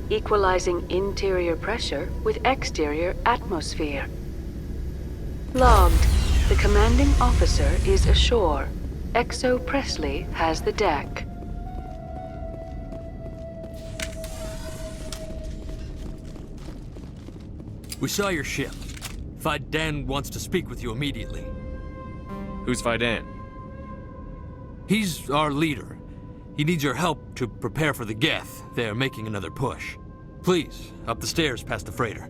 equalizing interior pressure with exterior atmosphere. Logged. The commanding officer is ashore. Exo Presley has the deck. We saw your ship. Fidan wants to speak with you immediately. Who's Fidan? He's our leader. He needs your help to prepare for the Geth. They're making another push. Please, up the stairs past the freighter.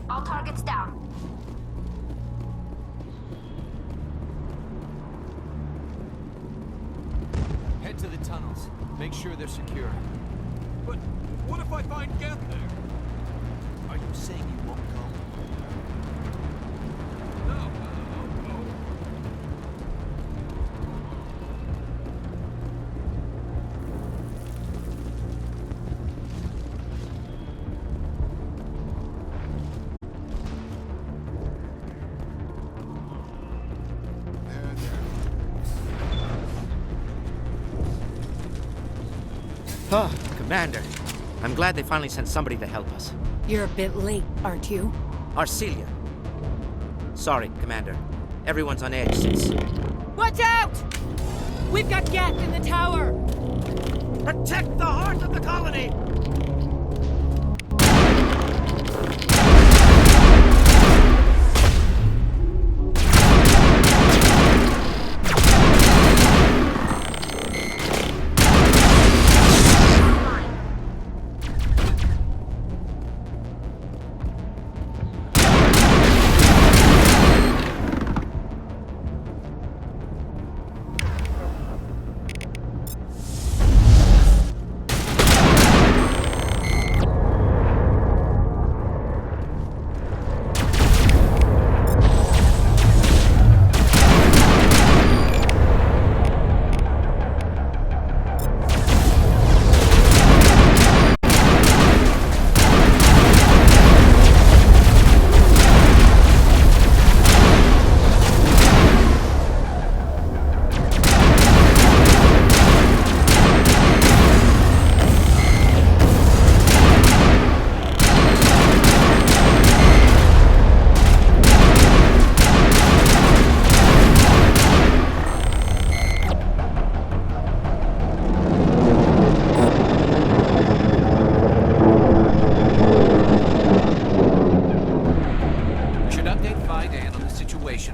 All targets down. Head to the tunnels. Make sure they're secure. But what if I find Geth there? Are you saying you won't go? No, no. Oh, Commander. I'm glad they finally sent somebody to help us. You're a bit late, aren't you? Arcelia. Sorry, Commander. Everyone's on edge since... Watch out! We've got Geth in the tower! Protect the heart of the colony!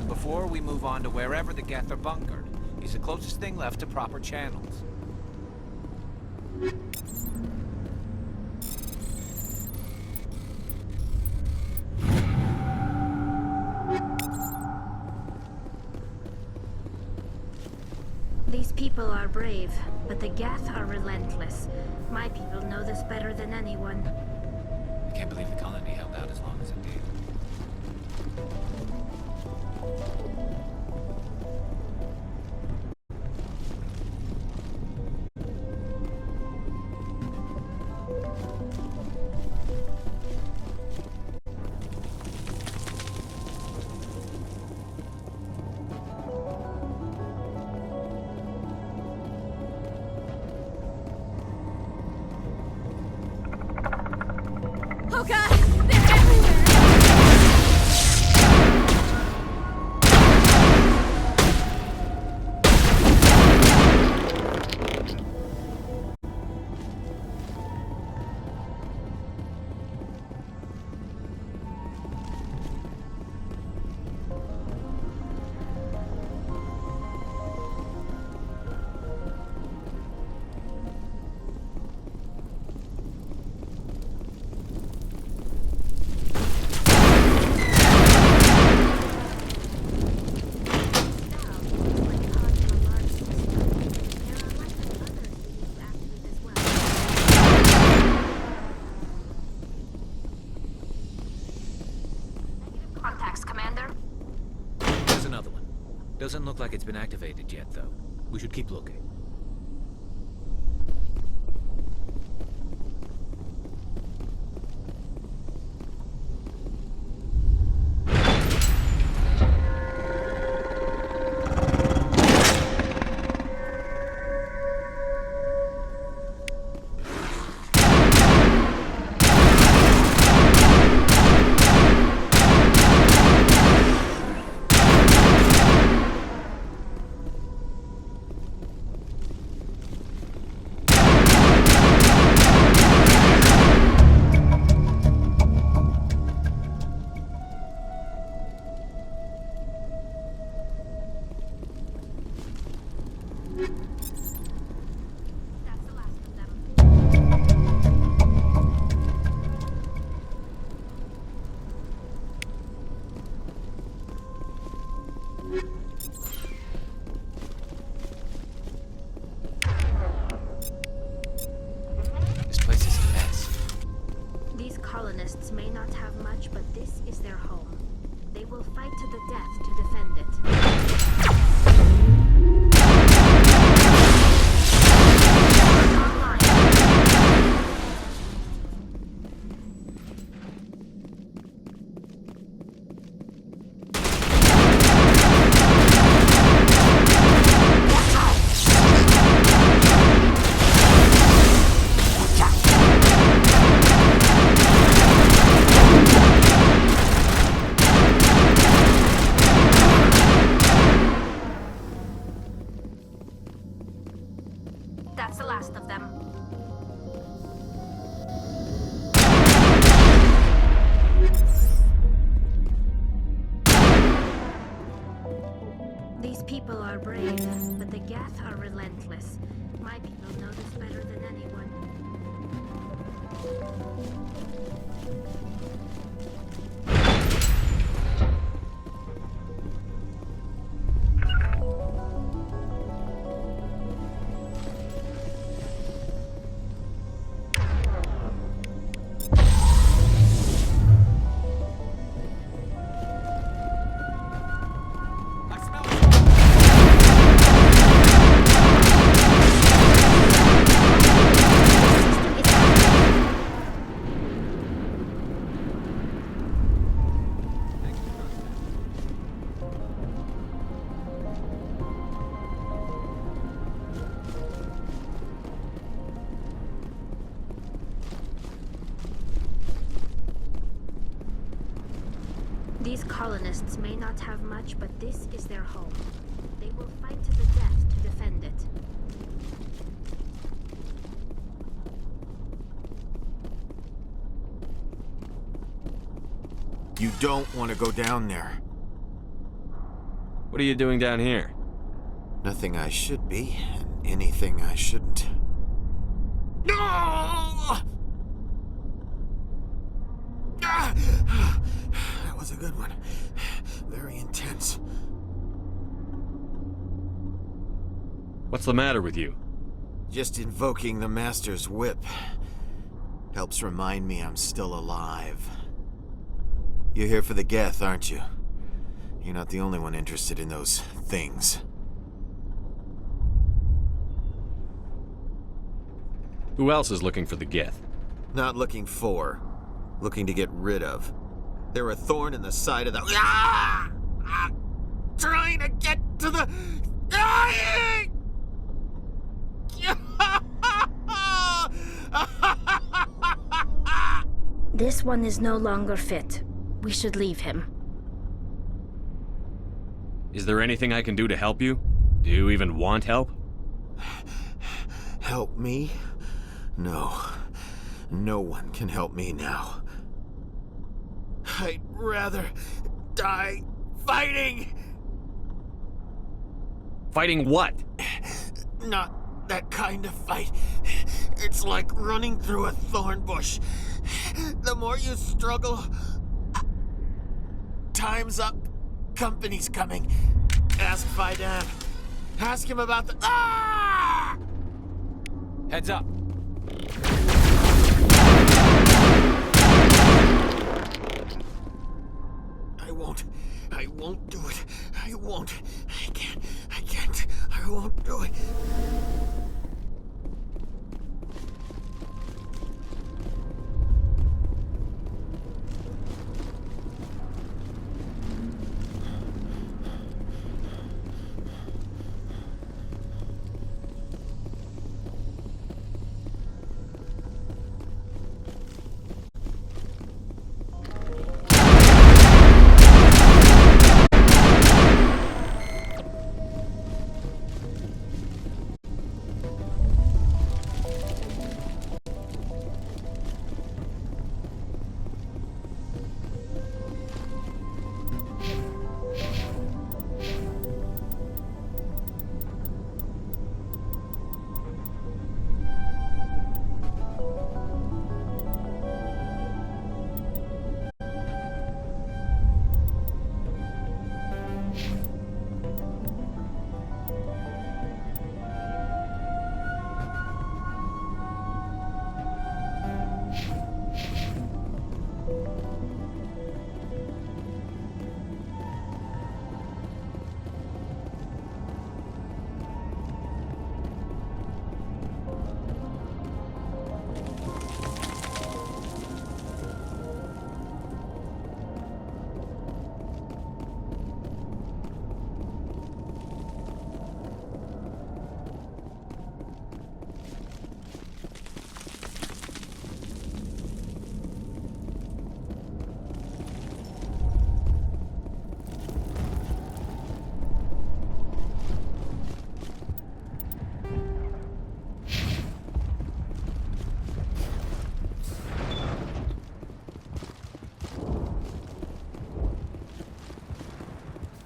Before we move on to wherever the Geth are bunkered. He's the closest thing left to proper channels. These people are brave, but the Geth are relentless. My people know this better than anyone. I can't believe the colony held out as long as it did. Oh god! They're everywhere! Doesn't look like it's been activated yet, though. We should keep looking. That's the last of them. This place is a mess. These colonists may not have much, but this is their home. They will fight to the death to defend it. That's the last of them. These people are brave, but the Geth are relentless. My people know this better than anyone. I smell These colonists may not have much, but this is their home. They will fight to the death to defend it. You don't want to go down there. What are you doing down here? Nothing I should be, and anything I shouldn't. No! That was a good one. Very intense. What's the matter with you? Just invoking the Master's whip helps remind me I'm still alive. You're here for the Geth, aren't you? You're not the only one interested in those things. Who else is looking for the Geth? Not looking for, looking to get rid of. They're a thorn in the side of the... Ah! Ah! Trying to get to the... Dying! This one is no longer fit. We should leave him. Is there anything I can do to help you? Do you even want help? Help me? No. No one can help me now. I'd rather die fighting! Fighting what? Not that kind of fight. It's like running through a thorn bush. The more you struggle... Time's up. Company's coming. Ask Faidan. Ask him about the... Ah! Heads up. I won't do it. I won't. I won't do it.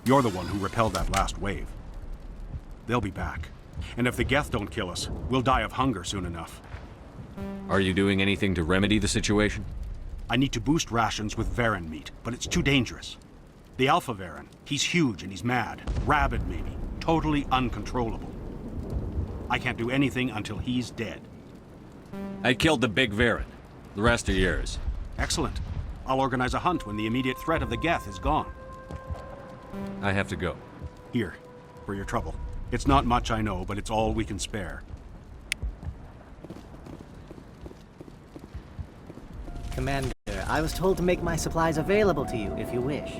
You're the one who repelled that last wave. They'll be back. And if the Geth don't kill us, we'll die of hunger soon enough. Are you doing anything to remedy the situation? I need to boost rations with Varen meat, but it's too dangerous. The Alpha Varen, he's huge and he's mad. Rabid, maybe. Totally uncontrollable. I can't do anything until he's dead. I killed the big Varen. The rest are yours. Excellent. I'll organize a hunt when the immediate threat of the Geth is gone. I have to go. Here, for your trouble. It's not much, I know, but it's all we can spare. Commander, I was told to make my supplies available to you if you wish.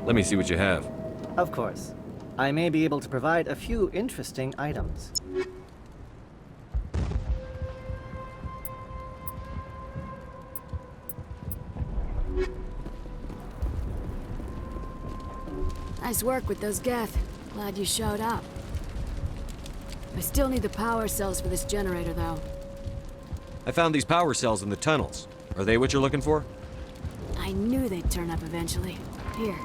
Let me see what you have. Of course. I may be able to provide a few interesting items. Nice work with those Geth. Glad you showed up. I still need the power cells for this generator, though. I found these power cells in the tunnels. Are they what you're looking for? I knew they'd turn up eventually. Here,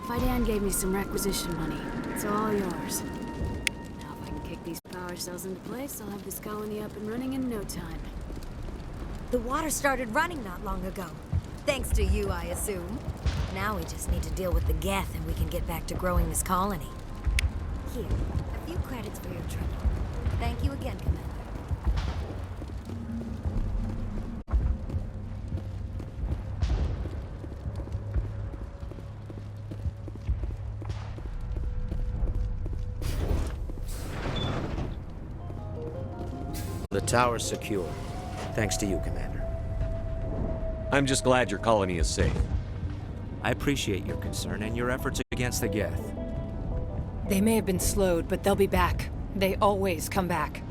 Fidan gave me some requisition money. It's all yours. Now if I can kick these power cells into place, I'll have this colony up and running in no time. The water started running not long ago. Thanks to you, I assume. Now we just need to deal with the Geth and we can get back to growing this colony. Here, a few credits for your trouble. Thank you again, Commander. The tower's secure. Thanks to you, Commander. I'm just glad your colony is safe. I appreciate your concern and your efforts against the Geth. They may have been slowed, but they'll be back. They always come back.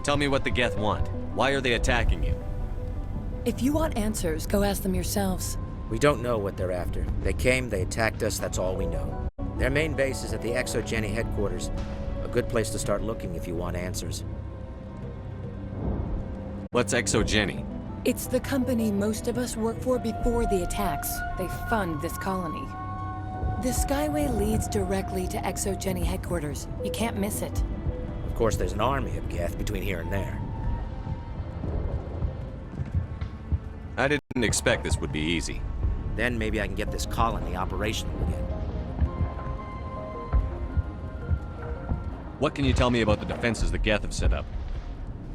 Tell me what the Geth want. Why are they attacking you? If you want answers, go ask them yourselves. We don't know what they're after. They came, they attacked us, that's all we know. Their main base is at the ExoGeni headquarters. A good place to start looking if you want answers. What's ExoGeni? It's the company most of us work for before the attacks. They fund this colony. The Skyway leads directly to ExoGeni headquarters. You can't miss it. Of course, there's an army of Geth between here and there. I didn't expect this would be easy. Then maybe I can get this colony operational again. What can you tell me about the defenses the Geth have set up?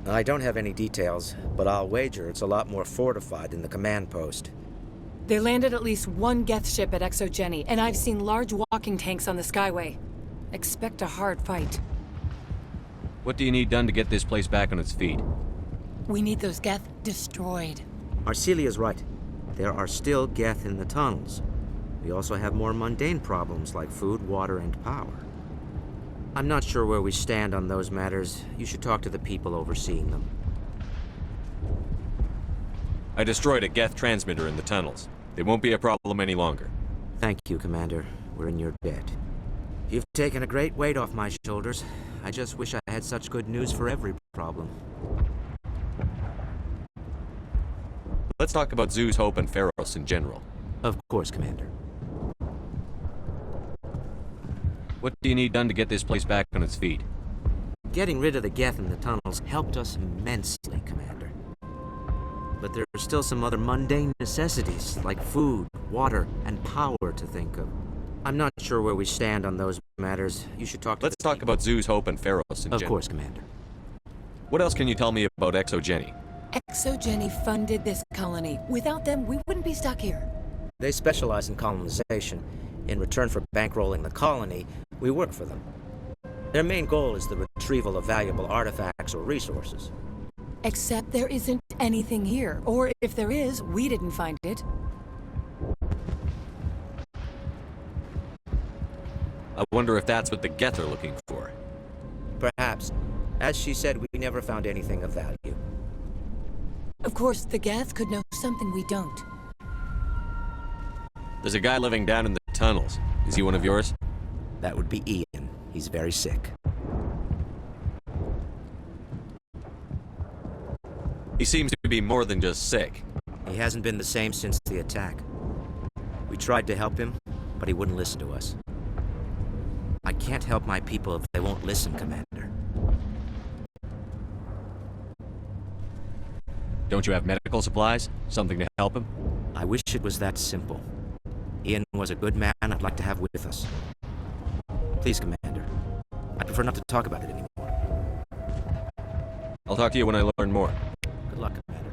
I don't have any details, but I'll wager it's a lot more fortified than the command post. They landed at least one Geth ship at ExoGeni, and I've seen large walking tanks on the Skyway. Expect a hard fight. What do you need done to get this place back on its feet? We need those Geth destroyed. Arcelia's right. There are still Geth in the tunnels. We also have more mundane problems like food, water, and power. I'm not sure where we stand on those matters. You should talk to the people overseeing them. I destroyed a Geth transmitter in the tunnels. It won't be a problem any longer. Thank you, Commander. We're in your debt. You've taken a great weight off my shoulders. I just wish I had such good news for every problem. Let's talk about Zoo's Hope and Feros in general. Of course, Commander. What do you need done to get this place back on its feet? Getting rid of the Geth in the tunnels helped us immensely, Commander. But there are still some other mundane necessities, like food, water, and power to think of. I'm not sure where we stand on those matters. You should talk to Let's talk about Zoo's Hope and Feros in general. Of course, Commander. What else can you tell me about ExoGeni? ExoGeni funded this colony. Without them, we wouldn't be stuck here. They specialize in colonization. In return for bankrolling the colony, we work for them. Their main goal is the retrieval of valuable artifacts or resources. Except there isn't anything here. Or if there is, we didn't find it. I wonder if that's what the Geth are looking for. Perhaps. As she said, we never found anything of value. Of course, the Geth could know something we don't. There's a guy living down in the tunnels. Is he one of yours? That would be Ian. He's very sick. He seems to be more than just sick. He hasn't been the same since the attack. We tried to help him, but he wouldn't listen to us. I can't help my people if they won't listen, Commander. Don't you have medical supplies? Something to help him? I wish it was that simple. Ian was a good man I'd like to have with us. Please, Commander. I prefer not to talk about it anymore. I'll talk to you when I learn more. Good luck, Commander.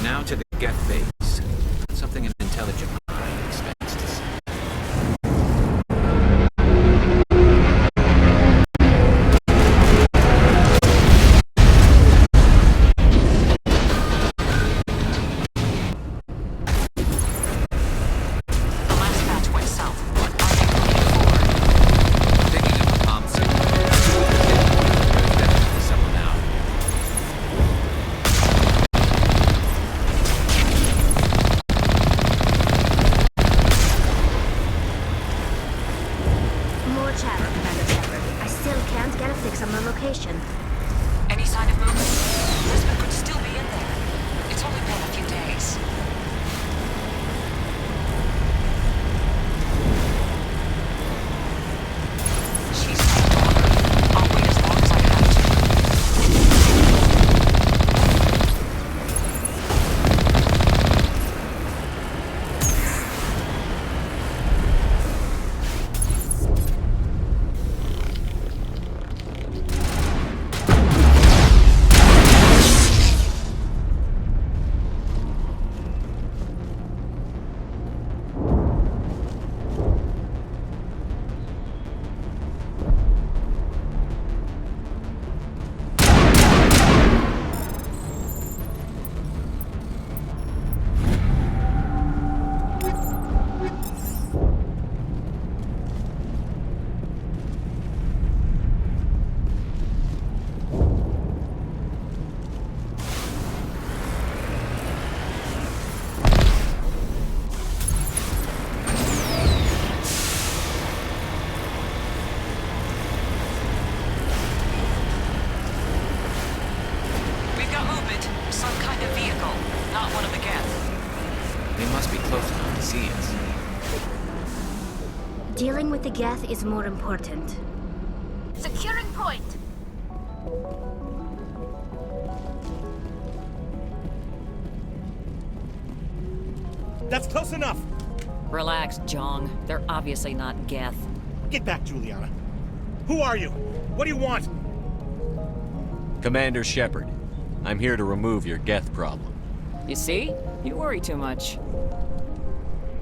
Now to the Geth base. Something an intelligent mind expects to see. The last batch went south. What are they looking for? Picking up a comm signal. Definitely someone out. More chatter, Commander Shepard. I still can't get a fix on the location. Any sign of movement? Lisbon could still be in there. It's only been a few days. She's not bothered. I'll wait as long as I have to. the Geth is more important. Securing point! That's close enough! Relax, Jong. They're obviously not Geth. Get back, Juliana. Who are you? What do you want? Commander Shepard. I'm here to remove your Geth problem. You see? You worry too much.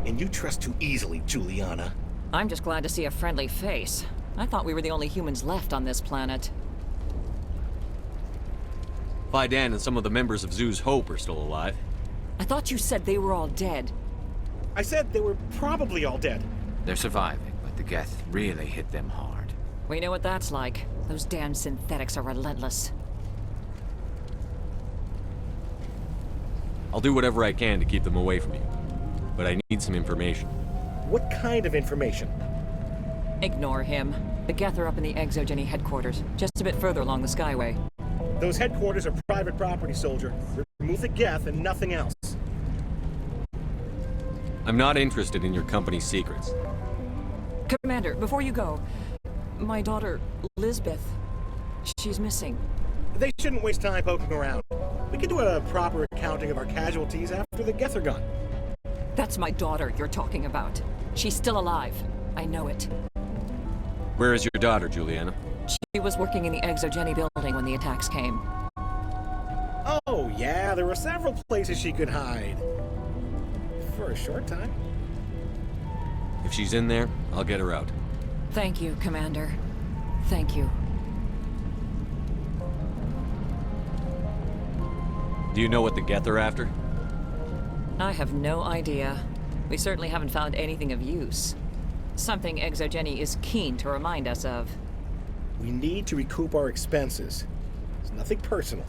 And you trust too easily, Juliana. I'm just glad to see a friendly face. I thought we were the only humans left on this planet. Fidan and some of the members of Zoo's Hope are still alive. I thought you said they were all dead. I said they were probably all dead. They're surviving, but the Geth really hit them hard. We know what that's like. Those damn synthetics are relentless. I'll do whatever I can to keep them away from you. But I need some information. What kind of information? Ignore him. The Geth are up in the Exogeny headquarters, just a bit further along the Skyway. Those headquarters are private property, soldier. Remove the Geth and nothing else. I'm not interested in your company's secrets. Commander, before you go, my daughter, Lisbeth, she's missing. They shouldn't waste time poking around. We can do a proper accounting of our casualties after the Geth are gone. That's my daughter you're talking about. She's still alive. I know it. Where is your daughter, Juliana? She was working in the Exogeny building when the attacks came. Oh, yeah, there were several places she could hide. For a short time. If she's in there, I'll get her out. Thank you, Commander. Thank you. Do you know what the Geth are after? I have no idea. We certainly haven't found anything of use. Something Exogeny is keen to remind us of. We need to recoup our expenses. It's nothing personal.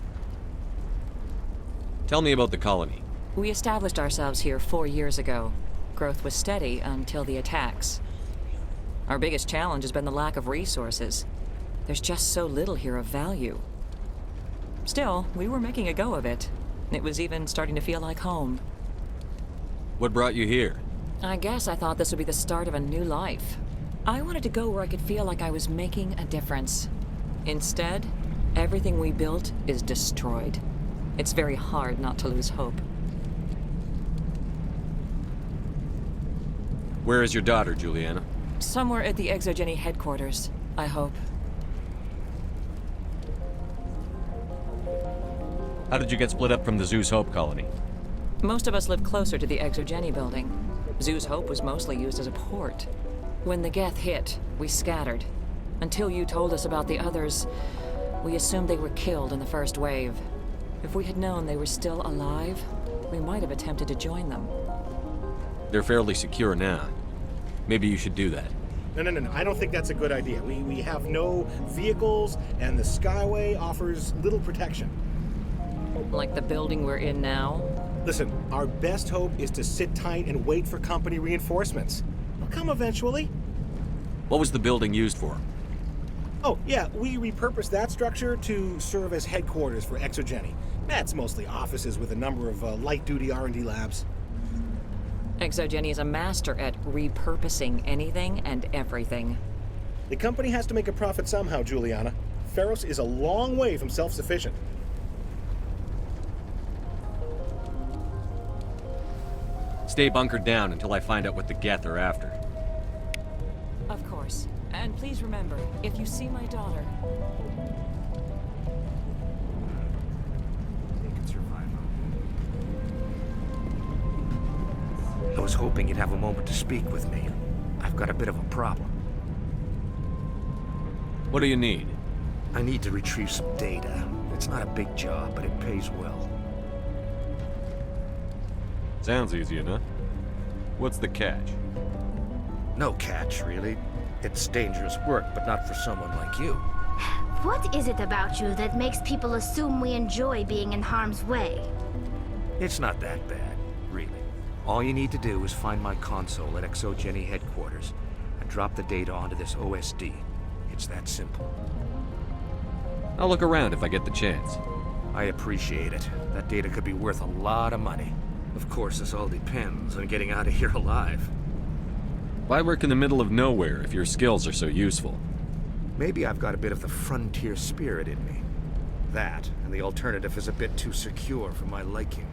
Tell me about the colony. We established ourselves here 4 years ago. Growth was steady until the attacks. Our biggest challenge has been the lack of resources. There's just so little here of value. Still, we were making a go of it. It was even starting to feel like home. What brought you here? I guess I thought this would be the start of a new life. I wanted to go where I could feel like I was making a difference. Instead, everything we built is destroyed. It's very hard not to lose hope. Where is your daughter, Juliana? Somewhere at the Exogeny headquarters, I hope. How did you get split up from the Zeus Hope colony? Most of us lived closer to the Exogeny building. Zeus Hope was mostly used as a port. When the Geth hit, we scattered. Until you told us about the others, we assumed they were killed in the first wave. If we had known they were still alive, we might have attempted to join them. They're fairly secure now. Maybe you should do that. No. I don't think that's a good idea. We have no vehicles, and the Skyway offers little protection. Like the building we're in now? Listen, our best hope is to sit tight and wait for company reinforcements. They'll come eventually. What was the building used for? Oh, yeah, we repurposed that structure to serve as headquarters for Exogeny. That's mostly offices with a number of light-duty R&D labs. Exogeny is a master at repurposing anything and everything. The company has to make a profit somehow, Juliana. Feros is a long way from self-sufficient. Stay bunkered down until I find out what the Geth are after. Of course. And please remember, if you see my daughter... I was hoping you'd have a moment to speak with me. I've got a bit of a problem. What do you need? I need to retrieve some data. It's not a big job, but it pays well. Sounds easy enough. What's the catch? No catch, really. It's dangerous work, but not for someone like you. What is it about you that makes people assume we enjoy being in harm's way? It's not that bad, really. All you need to do is find my console at Exogeny headquarters and drop the data onto this OSD. It's that simple. I'll look around if I get the chance. I appreciate it. That data could be worth a lot of money. Of course, this all depends on getting out of here alive. Why work in the middle of nowhere if your skills are so useful? Maybe I've got a bit of the frontier spirit in me. That, and the alternative is a bit too secure for my liking.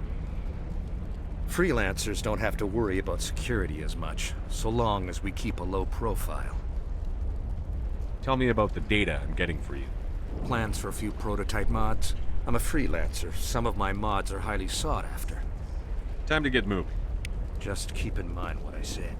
Freelancers don't have to worry about security as much, so long as we keep a low profile. Tell me about the data I'm getting for you. Plans for a few prototype mods? I'm a freelancer. Some of my mods are highly sought after. Time to get moving. Just keep in mind what I said.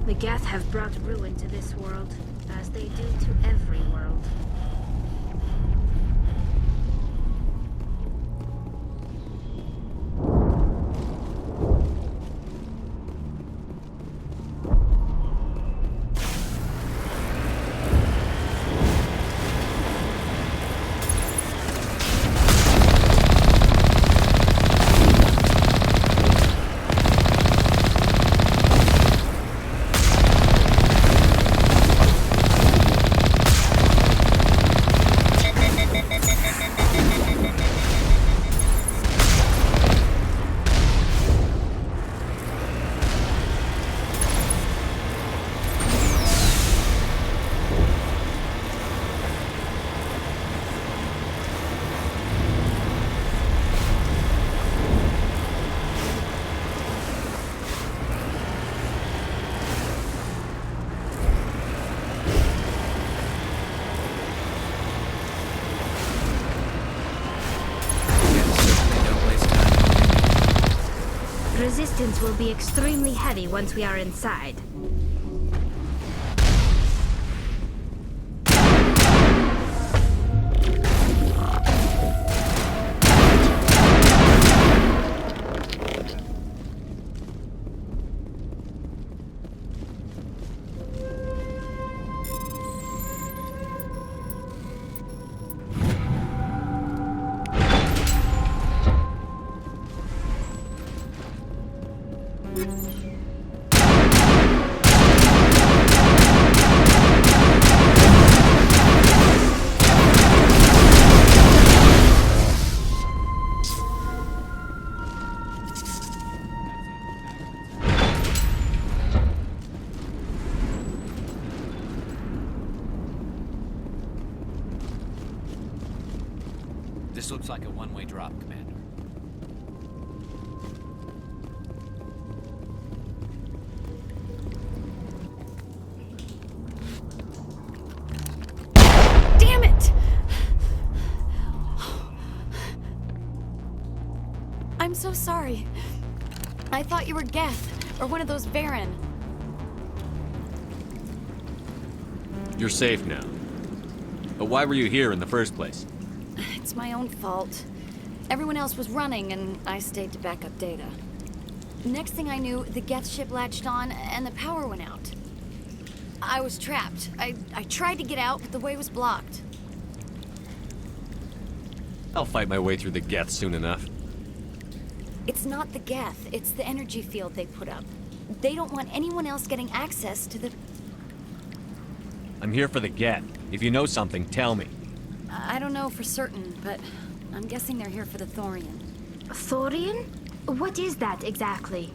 The Geth have brought ruin to this world, as they do to every world. Resistance will be extremely heavy once we are inside. This looks like a one-way drop, Commander. Damn it! I'm so sorry. I thought you were Geth, or one of those Varen. You're safe now. But why were you here in the first place? It's my own fault. Everyone else was running, and I stayed to back up data. Next thing I knew, the Geth ship latched on, and the power went out. I was trapped. I tried to get out, but the way was blocked. I'll fight my way through the Geth soon enough. It's not the Geth, it's the energy field they put up. They don't want anyone else getting access to the... I'm here for the Geth. If you know something, tell me. I don't know for certain, but I'm guessing they're here for the Thorian. Thorian? What is that exactly?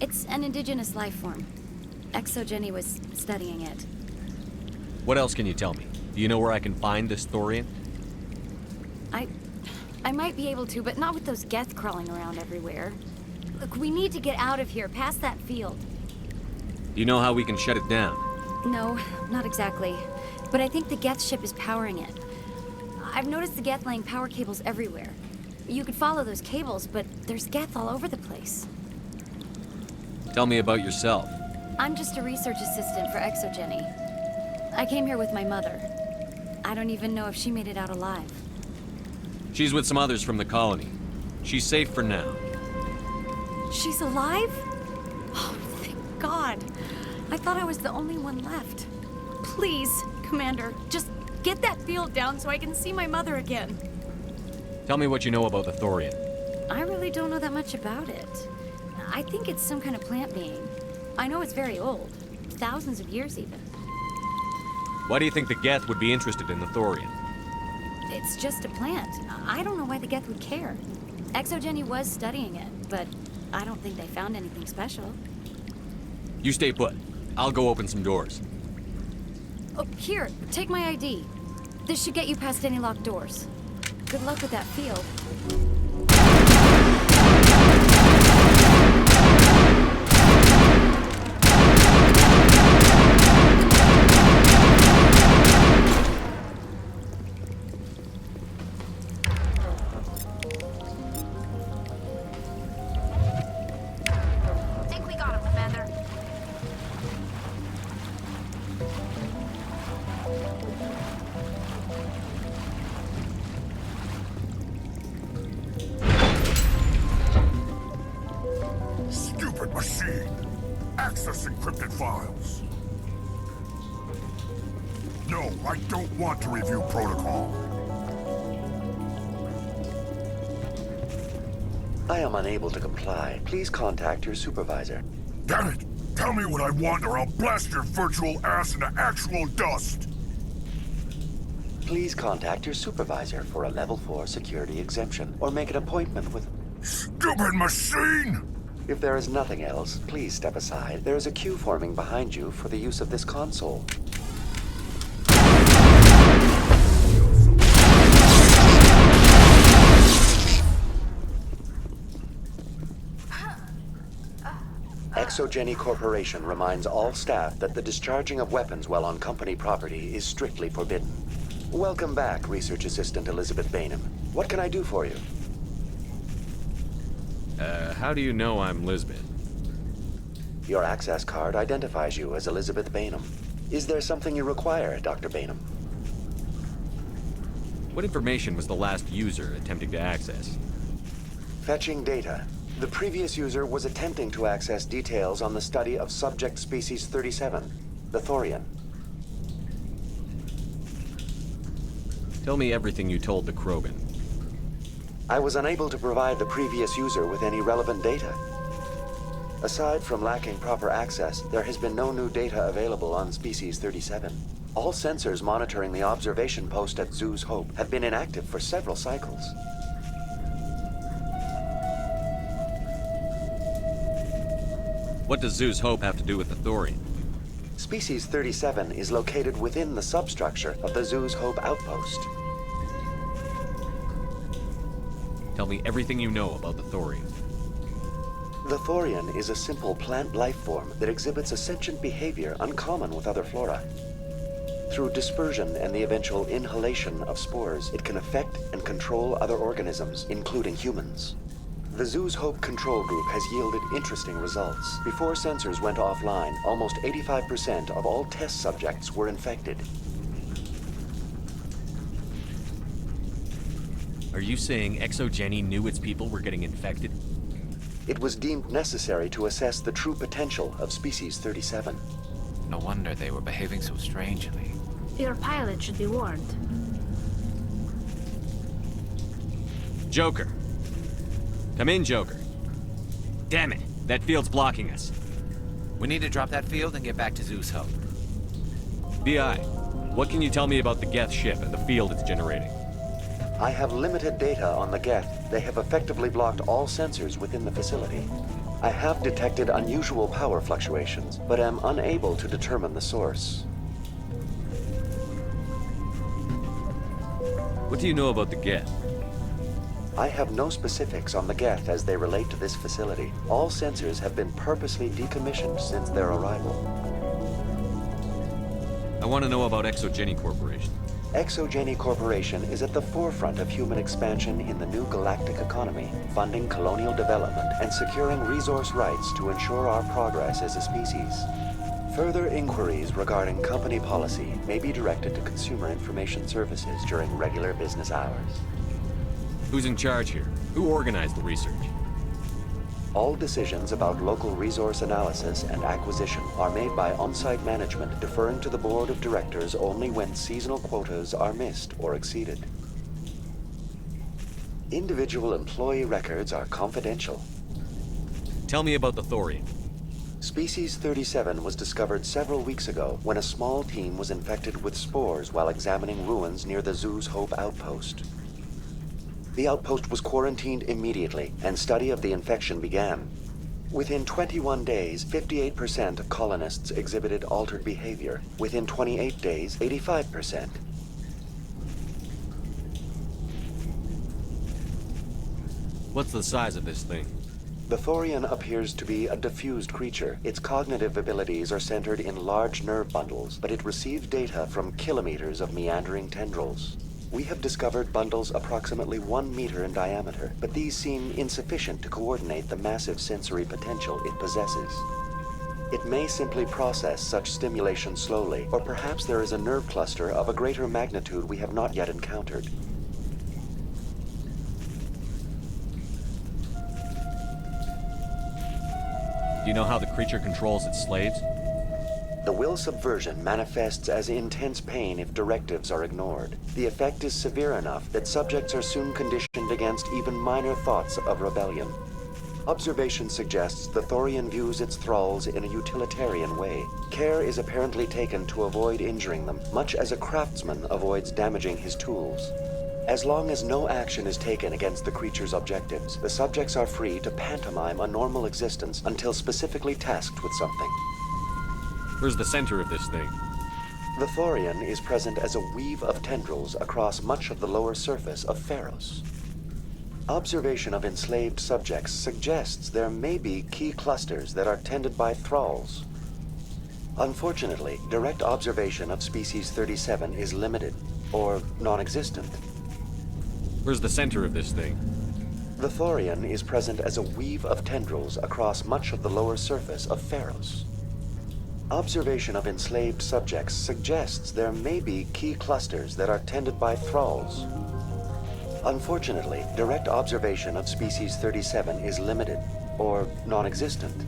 It's an indigenous life form. Exogeny was studying it. What else can you tell me? Do you know where I can find this Thorian? I might be able to, but not with those Geth crawling around everywhere. Look, we need to get out of here, past that field. Do you know how we can shut it down? No, not exactly. But I think the Geth ship is powering it. I've noticed the Geth laying power cables everywhere. You could follow those cables, but there's Geth all over the place. Tell me about yourself. I'm just a research assistant for Exogeny. I came here with my mother. I don't even know if she made it out alive. She's with some others from the colony. She's safe for now. She's alive? Oh, thank God. I thought I was the only one left. Please, Commander, just get that field down so I can see my mother again. Tell me what you know about the Thorian. I really don't know that much about it. I think it's some kind of plant being. I know it's very old. Thousands of years, even. Why do you think the Geth would be interested in the Thorian? It's just a plant. I don't know why the Geth would care. Exogeny was studying it, but I don't think they found anything special. You stay put. I'll go open some doors. Oh, here, take my ID. This should get you past any locked doors. Good luck with that field. Think we got him, Commander. Stupid machine! Access encrypted files. No, I don't want to review protocol. I am unable to comply. Please contact your supervisor. Damn it! Tell me what I want or I'll blast your virtual ass into actual dust! Please contact your supervisor for a level 4 security exemption, or make an appointment with... Stupid machine! If there is nothing else, please step aside. There is a queue forming behind you for the use of this console. Exogeny Corporation reminds all staff that the discharging of weapons while on company property is strictly forbidden. Welcome back, Research Assistant Elizabeth Bainham. What can I do for you? How do you know I'm Lisbeth? Your access card identifies you as Elizabeth Bainham. Is there something you require, Dr. Bainham? What information was the last user attempting to access? Fetching data. The previous user was attempting to access details on the study of subject species 37, the Thorian. Tell me everything you told the Krogan. I was unable to provide the previous user with any relevant data. Aside from lacking proper access, there has been no new data available on Species 37. All sensors monitoring the observation post at Zoo's Hope have been inactive for several cycles. What does Zoo's Hope have to do with the Thorian? Species 37 is located within the substructure of the Zoo's Hope outpost. Tell me everything you know about the Thorian. The Thorian is a simple plant life form that exhibits a sentient behavior uncommon with other flora. Through dispersion and the eventual inhalation of spores, it can affect and control other organisms, including humans. The Zoo's Hope control group has yielded interesting results. Before sensors went offline, almost 85% of all test subjects were infected. Are you saying ExoGeni knew its people were getting infected? It was deemed necessary to assess the true potential of Species 37. No wonder they were behaving so strangely. Your pilot should be warned. Joker. Come in, Joker. Damn it, that field's blocking us. We need to drop that field and get back to Zeus Hope. BI, what can you tell me about the Geth ship and the field it's generating? I have limited data on the Geth. They have effectively blocked all sensors within the facility. I have detected unusual power fluctuations, but am unable to determine the source. What do you know about the Geth? I have no specifics on the Geth as they relate to this facility. All sensors have been purposely decommissioned since their arrival. I want to know about ExoGeni Corporation. ExoGeni Corporation is at the forefront of human expansion in the new galactic economy, funding colonial development and securing resource rights to ensure our progress as a species. Further inquiries regarding company policy may be directed to Consumer Information Services during regular business hours. Who's in charge here? Who organized the research? All decisions about local resource analysis and acquisition are made by on-site management, deferring to the board of directors only when seasonal quotas are missed or exceeded. Individual employee records are confidential. Tell me about the Thorian. Species 37 was discovered several weeks ago when a small team was infected with spores while examining ruins near the Zeus Hope outpost. The outpost was quarantined immediately, and study of the infection began. Within 21 days, 58% of colonists exhibited altered behavior. Within 28 days, 85%. What's the size of this thing? The Thorian appears to be a diffused creature. Its cognitive abilities are centered in large nerve bundles, but it receives data from kilometers of meandering tendrils. We have discovered bundles approximately 1 meter in diameter, but these seem insufficient to coordinate the massive sensory potential it possesses. It may simply process such stimulation slowly, or perhaps there is a nerve cluster of a greater magnitude we have not yet encountered. Do you know how the creature controls its slaves? The will subversion manifests as intense pain if directives are ignored. The effect is severe enough that subjects are soon conditioned against even minor thoughts of rebellion. Observation suggests the Thorian views its thralls in a utilitarian way. Care is apparently taken to avoid injuring them, much as a craftsman avoids damaging his tools. As long as no action is taken against the creature's objectives, the subjects are free to pantomime a normal existence until specifically tasked with something. Where's the center of this thing? The Thorian is present as a weave of tendrils across much of the lower surface of Feros. Observation of enslaved subjects suggests there may be key clusters that are tended by thralls. Unfortunately, direct observation of Species 37 is limited, or non-existent. Where's the center of this thing? The Thorian is present as a weave of tendrils across much of the lower surface of Feros. Observation of enslaved subjects suggests there may be key clusters that are tended by thralls. Unfortunately, direct observation of Species 37 is limited, or non-existent.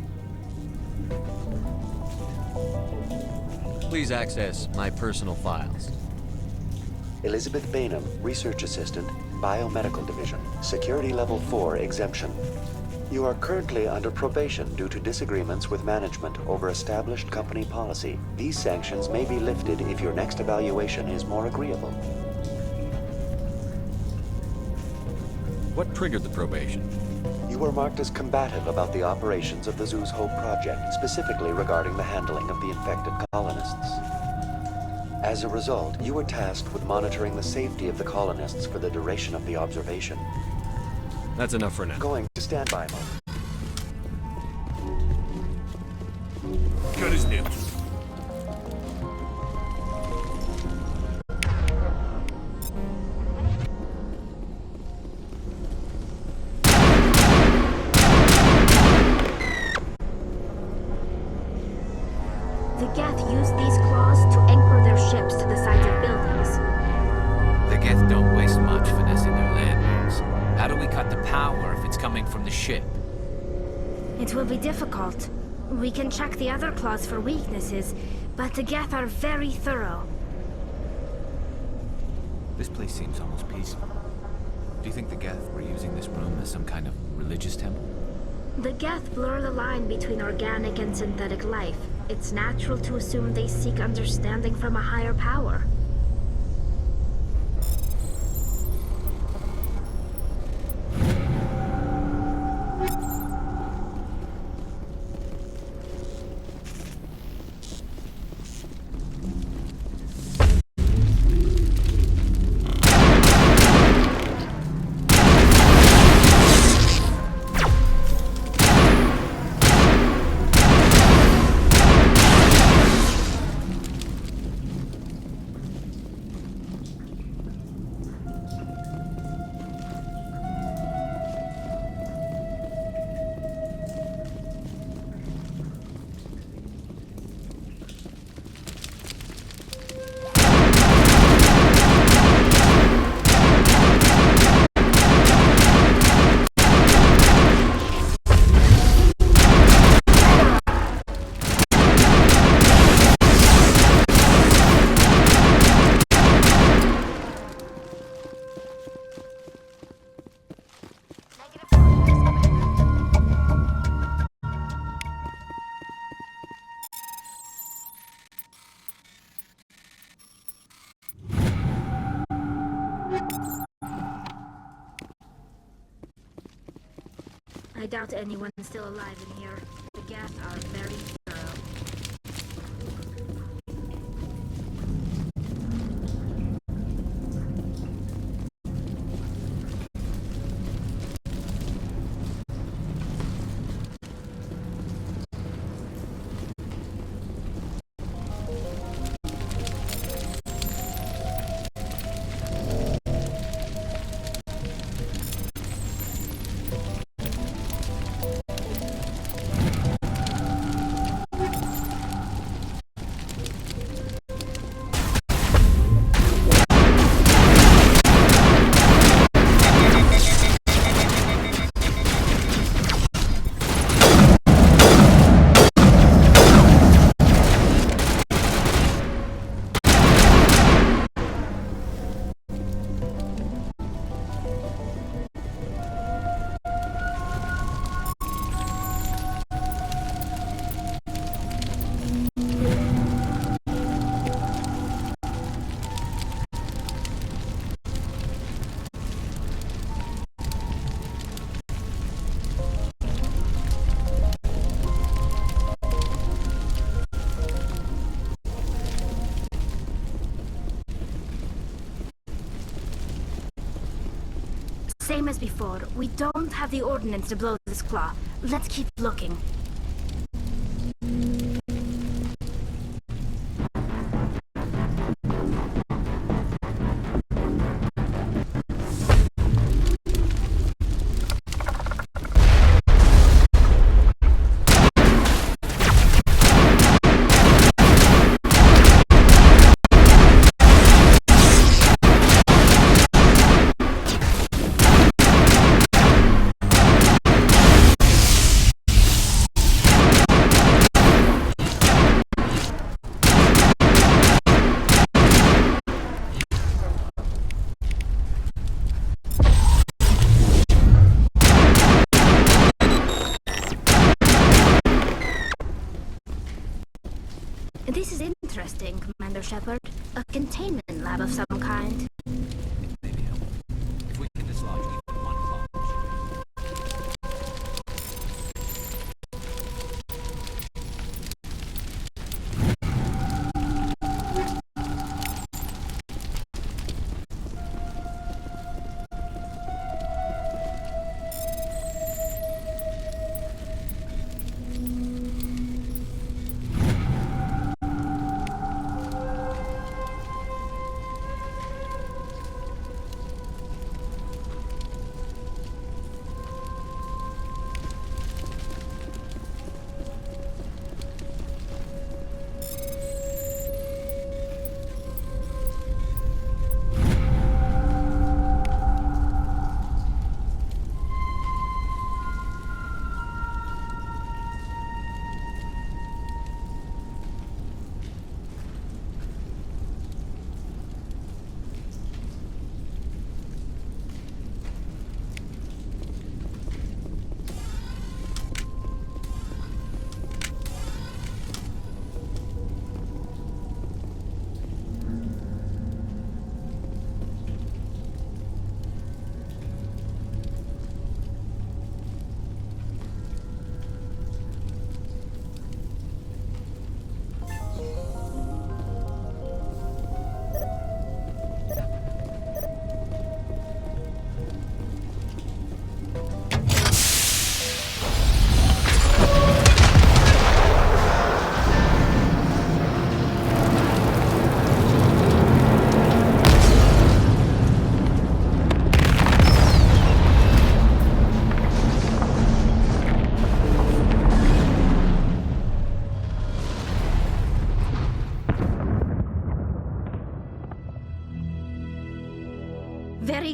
Please access my personal files. Elizabeth Bainham, Research Assistant, Biomedical Division, Security Level 4 exemption. You are currently under probation due to disagreements with management over established company policy. These sanctions may be lifted if your next evaluation is more agreeable. What triggered the probation? You were marked as combative about the operations of the Zeus Hope project, specifically regarding the handling of the infected colonists. As a result, you were tasked with monitoring the safety of the colonists for the duration of the observation. That's enough for now. Going to standby mode. Good as new. The Geth use these claws to anchor their ships to the sides of buildings. The Geth don't waste much finessing their land. do we cut the power if it's coming from the ship? It will be difficult. We can check the other claws for weaknesses, but the Geth are very thorough. This place seems almost peaceful. Do you think the Geth were using this room as some kind of religious temple? The Geth blur the line between organic and synthetic life. It's natural to assume they seek understanding from a higher power. I doubt anyone's still alive in here. The Geth are very thorough. Same as before, we don't have the ordnance to blow this claw. Let's keep looking. This is interesting, Commander Shepard. A containment lab of some kind. Maybe help. If we can dislodge even one claw.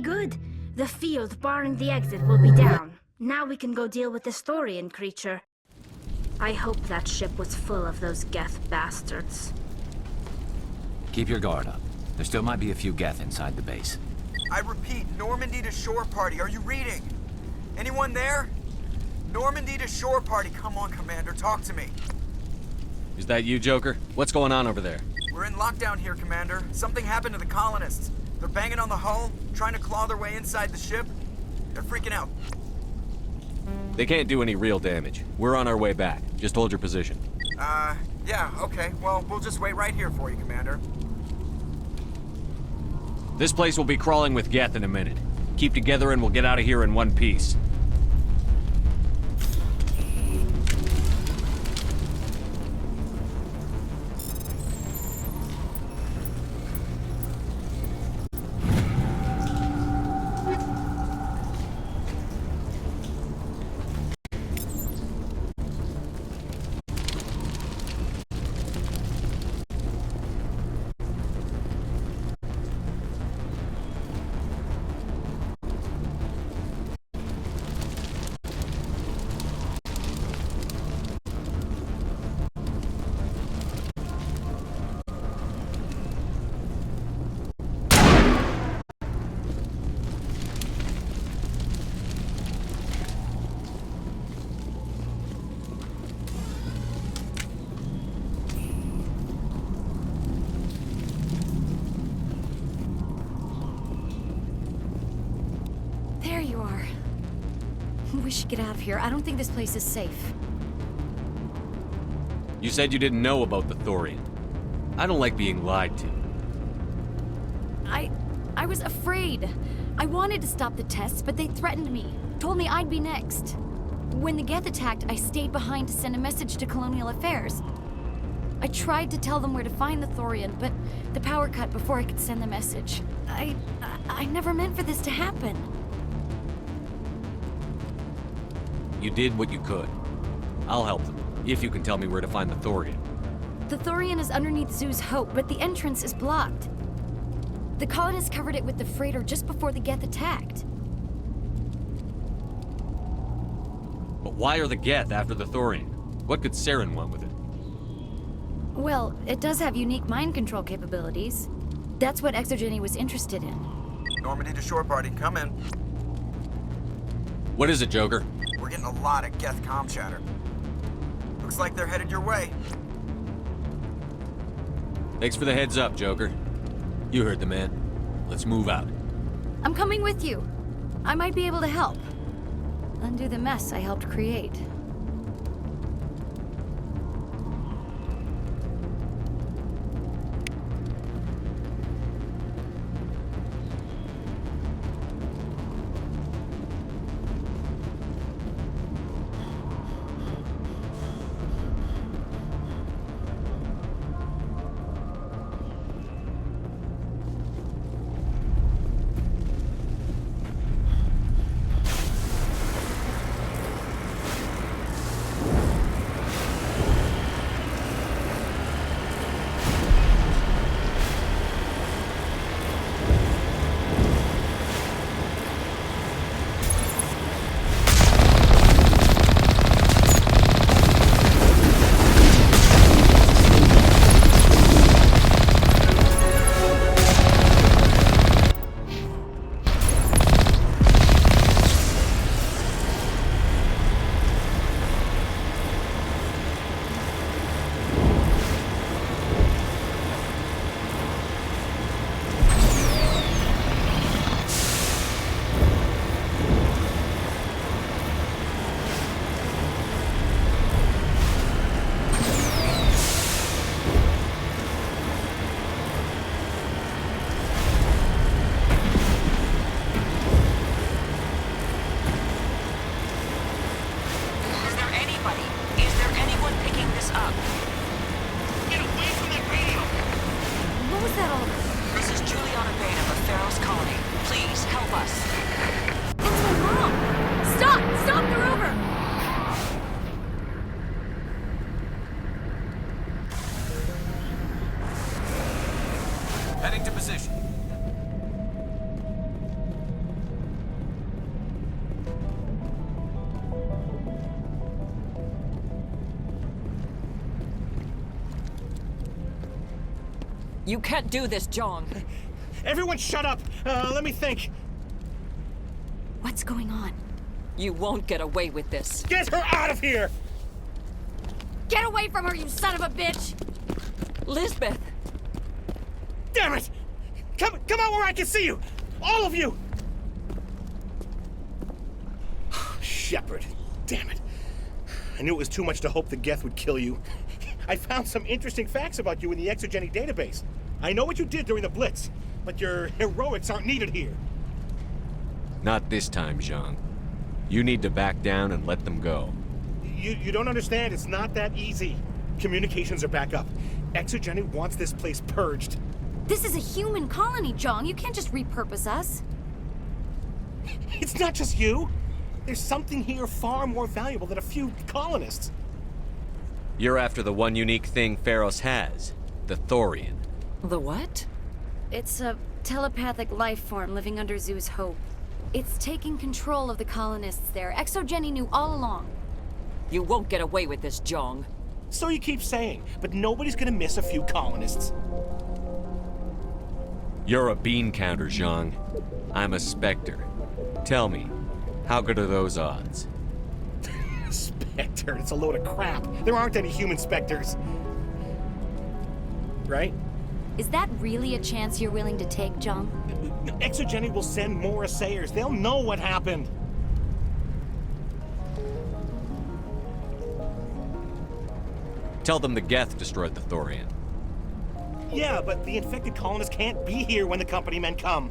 good. The field barring the exit will be down. Now we can go deal with the Thorian creature. I hope that ship was full of those Geth bastards. Keep your guard up. There still might be a few Geth inside the base. I repeat, Normandy to shore party. Are you reading? Anyone there? Normandy to shore party. Come on, Commander, talk to me. Is that you, Joker? What's going on over there? We're in lockdown here, Commander. Something happened to the colonists. They're banging on the hull, trying to claw their way inside the ship. They're freaking out. They can't do any real damage. We're on our way back. Just hold your position. Yeah, okay. Well, we'll just wait right here for you, Commander. This place will be crawling with Geth in a minute. Keep together and we'll get out of here in one piece. There you are. We should get out of here. I don't think this place is safe. You said you didn't know about the Thorian. I don't like being lied to. I was afraid. I wanted to stop the tests, but they threatened me. Told me I'd be next. When the Geth attacked, I stayed behind to send a message to Colonial Affairs. I tried to tell them where to find the Thorian, but the power cut before I could send the message. I never meant for this to happen. You did what you could. I'll help them, if you can tell me where to find the Thorian. The Thorian is underneath Zoo's Hope, but the entrance is blocked. The colonists covered it with the freighter just before the Geth attacked. But why are the Geth after the Thorian? What could Saren want with it? Well, it does have unique mind control capabilities. That's what Exogeny was interested in. Normandy to shore party, come in. What is it, Joker? We're getting a lot of Geth comm chatter. Looks like they're headed your way. Thanks for the heads up, Joker. You heard the man. Let's move out. I'm coming with you. I might be able to help. Undo the mess I helped create. You can't do this, Jong. Everyone shut up! Let me think. What's going on? You won't get away with this. Get her out of here! Get away from her, you son of a bitch! Lisbeth! Damn it! Come out where I can see you! All of you! Shepard. Damn it. I knew it was too much to hope the Geth would kill you. I found some interesting facts about you in the Exogeny database. I know what you did during the Blitz, but your heroics aren't needed here. Not this time, Zhang. You need to back down and let them go. You don't understand. It's not that easy. Communications are back up. Exogeny wants this place purged. This is a human colony, Jong. You can't just repurpose us. It's not just you. There's something here far more valuable than a few colonists. You're after the one unique thing Feros has, the Thorian. The what? It's a telepathic life form living under Zeus' Hope. It's taking control of the colonists there. Exogeny knew all along. You won't get away with this, Jong. So you keep saying, but nobody's gonna miss a few colonists. You're a bean counter, Zhang. I'm a Spectre. Tell me, how good are those odds? Spectre, it's a load of crap. There aren't any human Spectres. Right? Is that really a chance you're willing to take, Jong? Exogeny will send more assayers. They'll know what happened. Tell them the Geth destroyed the Thorian. Yeah, but the infected colonists can't be here when the company men come.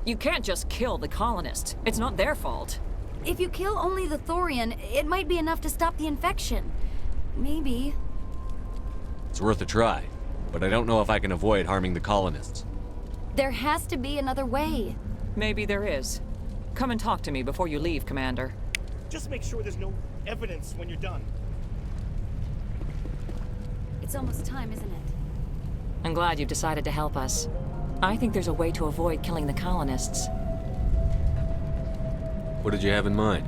You can't just kill the colonists. It's not their fault. If you kill only the Thorian, it might be enough to stop the infection. Maybe. It's worth a try, but I don't know if I can avoid harming the colonists. There has to be another way. Maybe there is. Come and talk to me before you leave, Commander. Just make sure there's no evidence when you're done. It's almost time, isn't it? I'm glad you've decided to help us. I think there's a way to avoid killing the colonists. What did you have in mind?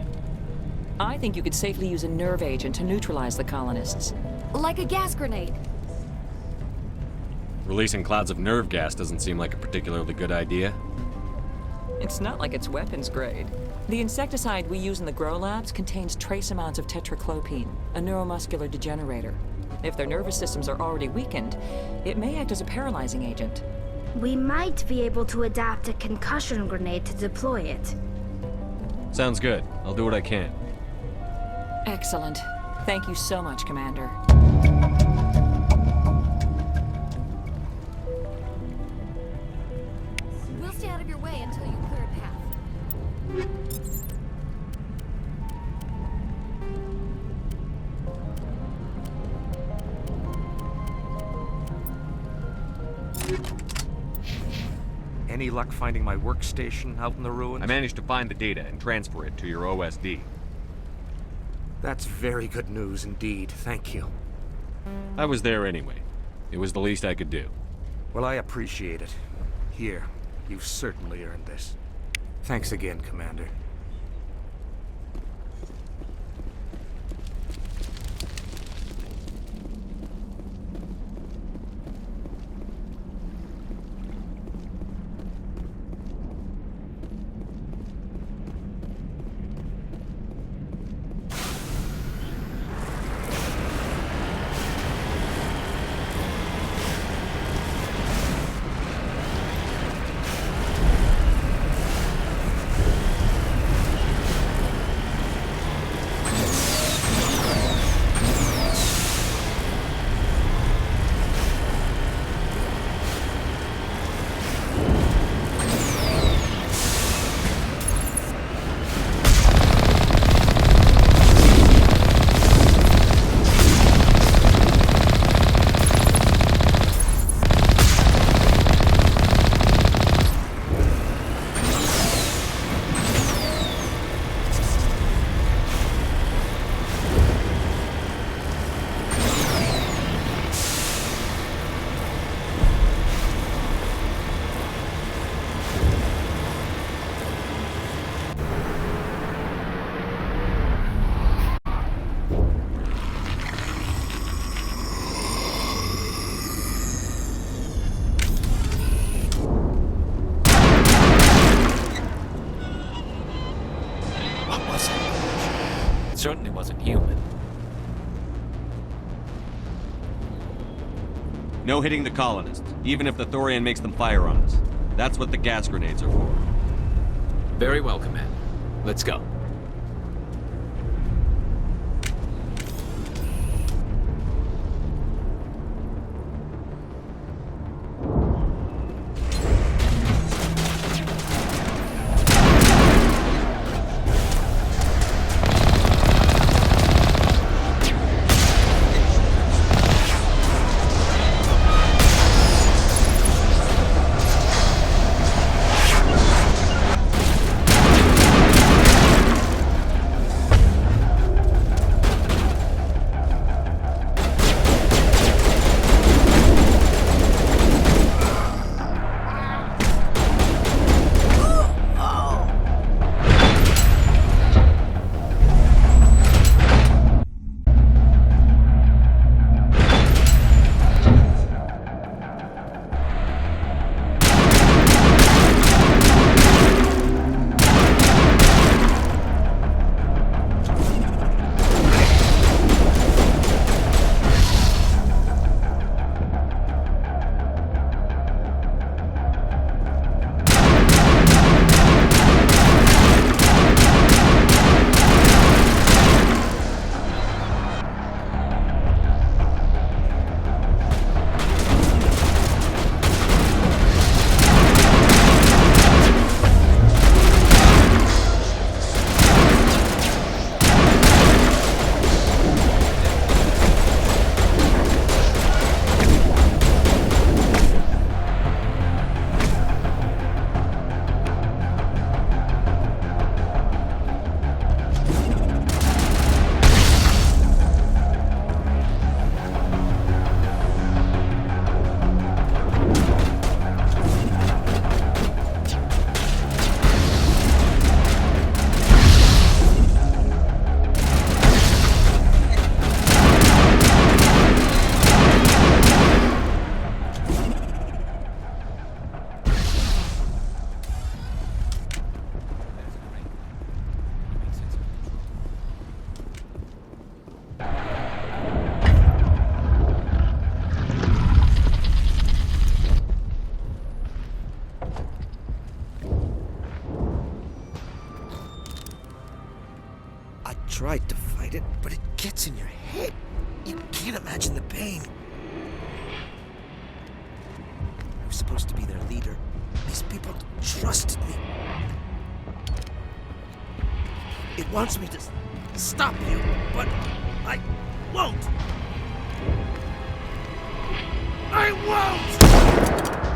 I think you could safely use a nerve agent to neutralize the colonists. Like a gas grenade. Releasing clouds of nerve gas doesn't seem like a particularly good idea. It's not like it's weapons grade. The insecticide we use in the grow labs contains trace amounts of tetraclopine, a neuromuscular degenerator. If their nervous systems are already weakened, it may act as a paralyzing agent. We might be able to adapt a concussion grenade to deploy it. Sounds good. I'll do what I can. Excellent. Thank you so much, Commander. We'll stay out of your way until you clear a path. Any luck finding my workstation out in the ruins? I managed to find the data and transfer it to your OSD. That's very good news indeed. Thank you. I was there anyway. It was the least I could do. Well, I appreciate it. Here, you've certainly earned this. Thanks again, Commander. It certainly wasn't human. No hitting the colonists, even if the Thorian makes them fire on us. That's what the gas grenades are for. Very well, Commander. Let's go. Tried to fight it, but it gets in your head. You can't imagine the pain. I was supposed to be their leader. These people trusted me. It wants me to stop you, but I won't. I won't!